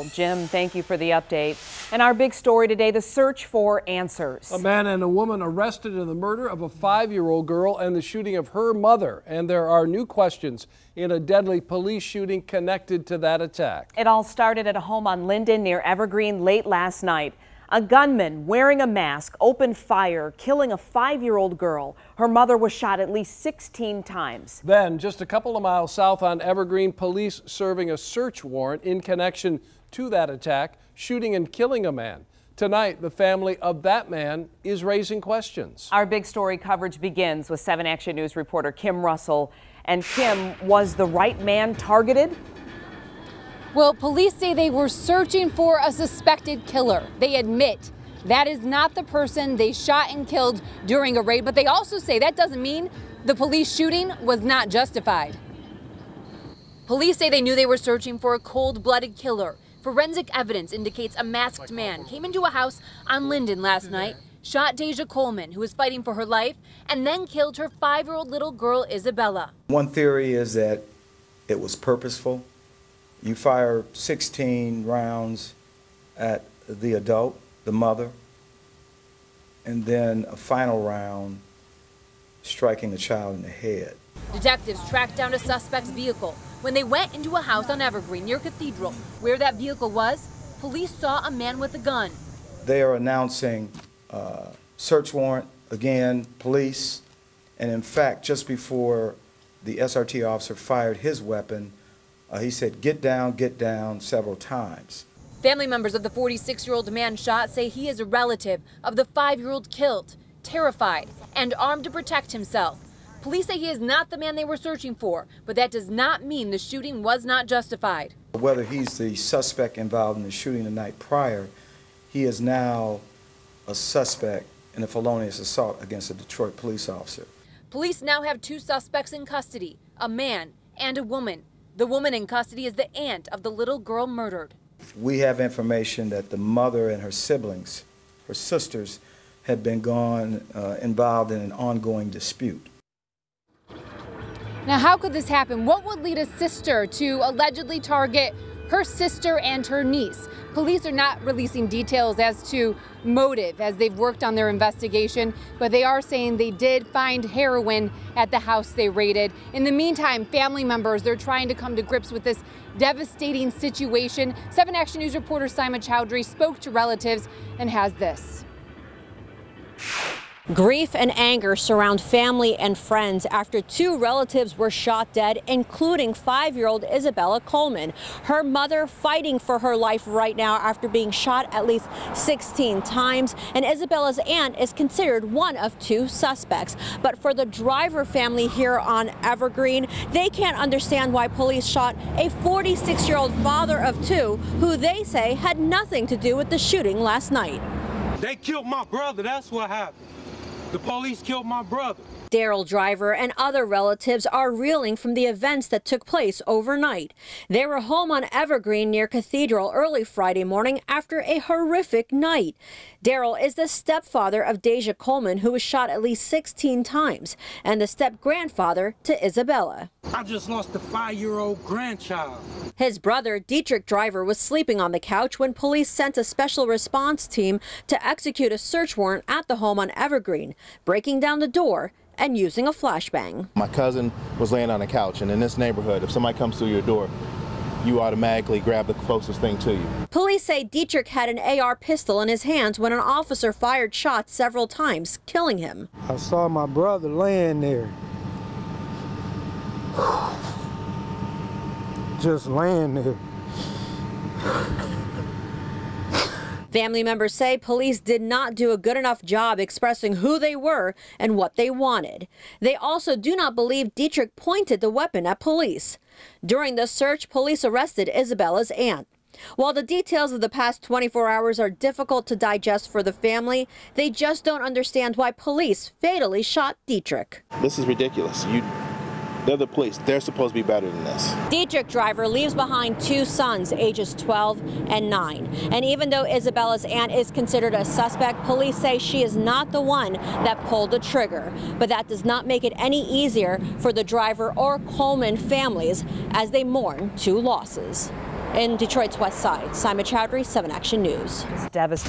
Jim, thank you for the update. And our big story today, the search for answers. A man and a woman arrested in the murder of a 5-year-old girl and the shooting of her mother. And there are new questions in a deadly police shooting connected to that attack. It all started at a home on Linden near Evergreen late last night. A gunman wearing a mask opened fire, killing a 5-year-old girl. Her mother was shot at least 16 times. Then, just a couple of miles south on Evergreen, police serving a search warrant in connection to that attack, shooting and killing a man. Tonight, the family of that man is raising questions. Our big story coverage begins with 7 Action News reporter Kim Russell. And Kim, was the right man targeted? Well, police say they were searching for a suspected killer. They admit that is not the person they shot and killed during a raid, but they also say that doesn't mean the police shooting was not justified. Police say they knew they were searching for a cold-blooded killer. Forensic evidence indicates a masked man came into a house on Linden last night, shot Isabella Coleman, who was fighting for her life, and then killed her 5-year-old little girl, Isabella. One theory is that it was purposeful. You fire 16 rounds at the adult, the mother, and then a final round striking the child in the head. Detectives tracked down a suspect's vehicle. When they went into a house on Evergreen near Cathedral, where that vehicle was, police saw a man with a gun. They are announcing search warrant, again, police, and in fact, just before the SRT officer fired his weapon, he said, get down, several times. Family members of the 46-year-old man shot say he is a relative of the 5-year-old killed, terrified, and armed to protect himself. Police say he is not the man they were searching for, but that does not mean the shooting was not justified. Whether he's the suspect involved in the shooting the night prior, he is now a suspect in a felonious assault against a Detroit police officer. Police now have 2 suspects in custody, a man and a woman. The woman in custody is the aunt of the little girl murdered. We have information that the mother and her siblings, her sisters, had been involved in an ongoing dispute. Now, how could this happen? What would lead a sister to allegedly target her sister and her niece? Police are not releasing details as to motive as they've worked on their investigation, but they are saying they did find heroin at the house they raided. In the meantime, family members, they're trying to come to grips with this devastating situation. 7 Action News reporter Simon Chowdhury spoke to relatives and has this. Grief and anger surround family and friends after 2 relatives were shot dead, including 5-year-old Isabella Coleman. Her mother fighting for her life right now after being shot at least 16 times. And Isabella's aunt is considered one of 2 suspects. But for the driver family here on Evergreen, they can't understand why police shot a 46-year-old father of 2 who they say had nothing to do with the shooting last night. They killed my brother, that's what happened. The police killed my brother. Daryl Driver and other relatives are reeling from the events that took place overnight. They were home on Evergreen near Cathedral early Friday morning after a horrific night. Daryl is the stepfather of Isabella Coleman, who was shot at least 16 times, and the step-grandfather to Isabella. I just lost a 5-year-old grandchild. His brother, Dietrich Driver, was sleeping on the couch when police sent a special response team to execute a search warrant at the home on Evergreen, breaking down the door and using a flashbang. My cousin was laying on a couch, and in this neighborhood, if somebody comes through your door, you automatically grab the closest thing to you. Police say Dietrich had an AR pistol in his hands when an officer fired shots several times, killing him. I saw my brother laying there. Just laying there. Family members say police did not do a good enough job expressing who they were and what they wanted. They also do not believe Dietrich pointed the weapon at police. During the search, police arrested Isabella's aunt. While the details of the past 24 hours are difficult to digest for the family, they just don't understand why police fatally shot Dietrich. This is ridiculous. They're the police. They're supposed to be better than this. Dietrich Driver leaves behind 2 sons, ages 12 and 9. And even though Isabella's aunt is considered a suspect, police say she is not the one that pulled the trigger. But that does not make it any easier for the Driver or Coleman families as they mourn 2 losses. In Detroit's West Side, Simon Chowdhury, 7 Action News. It's devastating.